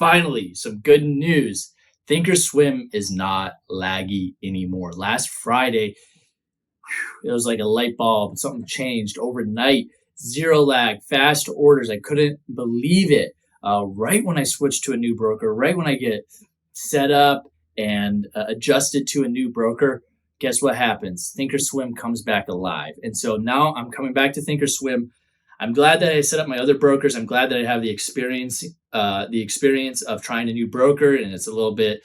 Finally, some good news. Thinkorswim is not laggy anymore. Last Friday, it was like a light bulb. Something changed overnight. Zero lag, fast orders. I couldn't believe it. Right when I switched to a new broker, right when I get set up and adjusted to a new broker, guess what happens? Thinkorswim comes back alive. And so now I'm coming back to Thinkorswim. I'm glad that I set up my other brokers. I'm glad that I have the experience of trying a new broker, and it's a little bit,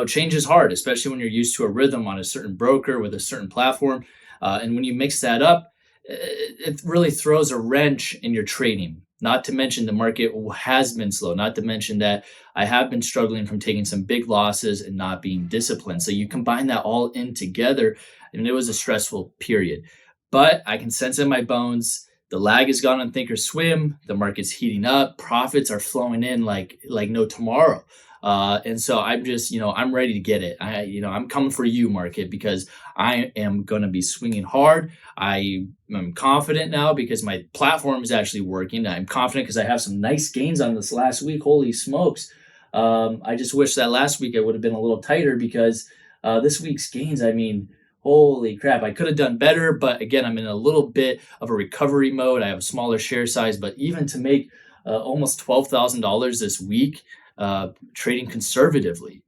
change is hard, especially when you're used to a rhythm on a certain broker with a certain platform. And when you mix that up, it really throws a wrench in your trading. Not to mention the market has been slow. Not to mention that I have been struggling from taking some big losses and not being disciplined. So you combine that all in together, and it was a stressful period. But I can sense in my bones, the lag is gone on Thinkorswim. The market's heating up. Profits are flowing in like no tomorrow. And so I'm just, I'm ready to get it. I'm coming for you, market, because I am going to be swinging hard. I am confident now because my platform is actually working. I'm confident because I have some nice gains on this last week. Holy smokes. I just wish that last week I would have been a little tighter because this week's gains, holy crap, I could have done better. But again, I'm in a little bit of a recovery mode. I have a smaller share size, but even to make almost $12,000 this week, trading conservatively.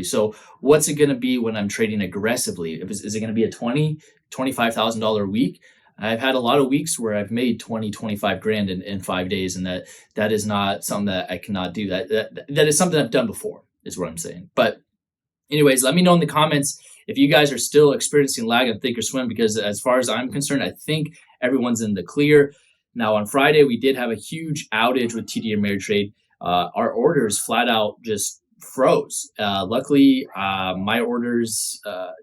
So what's it going to be when I'm trading aggressively? Is it going to be a $25,000 week? I've had a lot of weeks where I've made 25 grand in 5 days, and that is not something that I cannot do. That is something I've done before, is what I'm saying. But anyways, let me know in the comments if you guys are still experiencing lag on Thinkorswim, because as far as I'm concerned, I think everyone's in the clear. Now on Friday, we did have a huge outage with TD Ameritrade. Our orders flat out just froze. Luckily, my orders,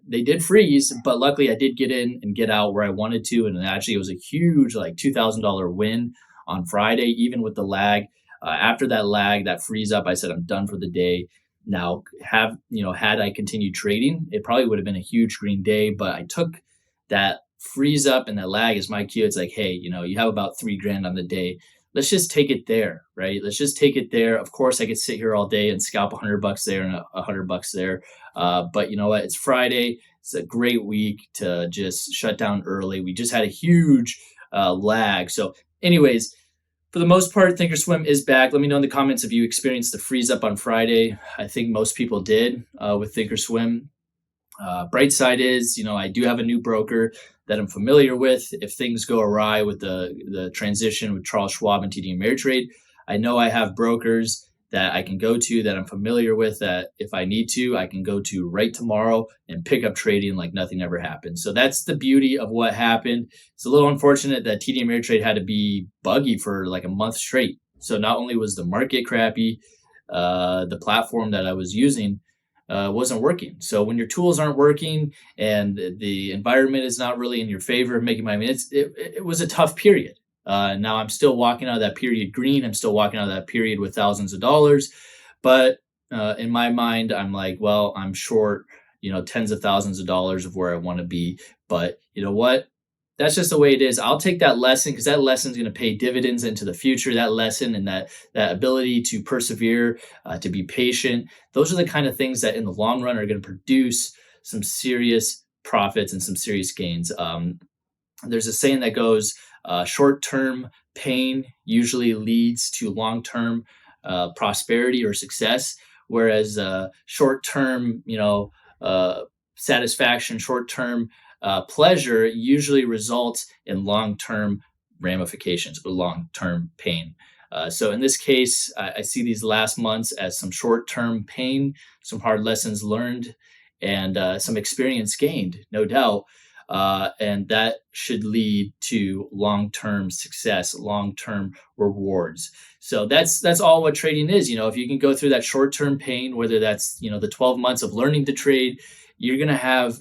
they did freeze, but luckily I did get in and get out where I wanted to. And actually it was a huge $2,000 win on Friday, even with the lag. After that lag, that freeze up, I said, I'm done for the day. Now had I continued trading, it probably would have been a huge green day, but I took that freeze up and that lag as my cue. It's like, hey, you have about 3 grand on the day. Let's just take it there, right? Let's just take it there. Of course, I could sit here all day and scalp $100 there and $100 there. But you know what? It's Friday. It's a great week to just shut down early. We just had a huge lag. So anyways, for the most part, Thinkorswim is back. Let me know in the comments if you experienced the freeze up on Friday. I think most people did with Thinkorswim. Bright side is, I do have a new broker that I'm familiar with. If things go awry with the transition with Charles Schwab and TD Ameritrade, I know I have brokers that I can go to that I'm familiar with, that if I need to, I can go to right tomorrow and pick up trading like nothing ever happened. So that's the beauty of what happened. It's a little unfortunate that TD Ameritrade had to be buggy for like a month straight. So not only was the market crappy, the platform that I was using wasn't working. So when your tools aren't working and the environment is not really in your favor, it was a tough period. Now I'm still walking out of that period green. I'm still walking out of that period with thousands of dollars. But in my mind, I'm like, well, I'm short, tens of thousands of dollars of where I want to be. But you know what? That's just the way it is. I'll take that lesson because that lesson is going to pay dividends into the future. That lesson and that ability to persevere, to be patient. Those are the kind of things that in the long run are going to produce some serious profits and some serious gains. There's a saying that goes, short-term pain usually leads to long-term prosperity or success, whereas short-term, satisfaction, short-term pleasure usually results in long-term ramifications or long-term pain. So in this case, I see these last months as some short-term pain, some hard lessons learned, and some experience gained, no doubt. And that should lead to long-term success, long-term rewards. So that's all what trading is. If you can go through that short-term pain, whether that's, the 12 months of learning to trade, you're going to have,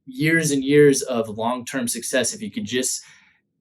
years and years of long-term success if you could just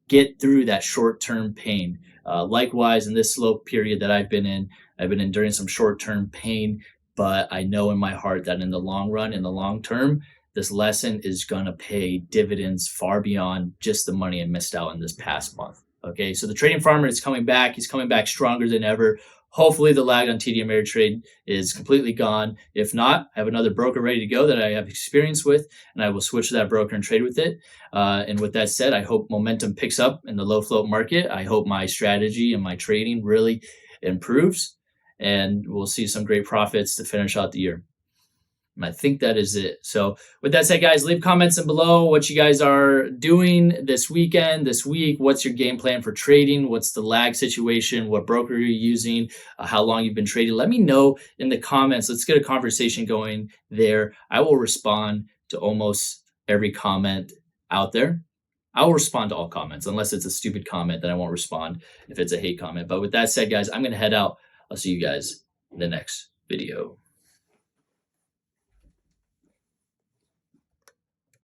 get through that short-term pain. Likewise, in this slow period that I've been enduring some short-term pain, but I know in my heart that in the long run, in the long term, this lesson is going to pay dividends far beyond just the money I missed out in this past month. Okay, so the trading farmer is coming back. He's coming back stronger than ever. Hopefully, the lag on TD Ameritrade is completely gone. If not, I have another broker ready to go that I have experience with, and I will switch to that broker and trade with it. And with that said, I hope momentum picks up in the low float market. I hope my strategy and my trading really improves, and we'll see some great profits to finish out the year. And I think that is it. So with that said, guys, leave comments in below what you guys are doing this weekend, this week. What's your game plan for trading? What's the lag situation? What broker you're using? How long you've been trading? Let me know in the comments. Let's get a conversation going there. I will respond to almost every comment out there. I will respond to all comments unless it's a stupid comment, then I won't respond if it's a hate comment. But with that said, guys, I'm going to head out. I'll see you guys in the next video.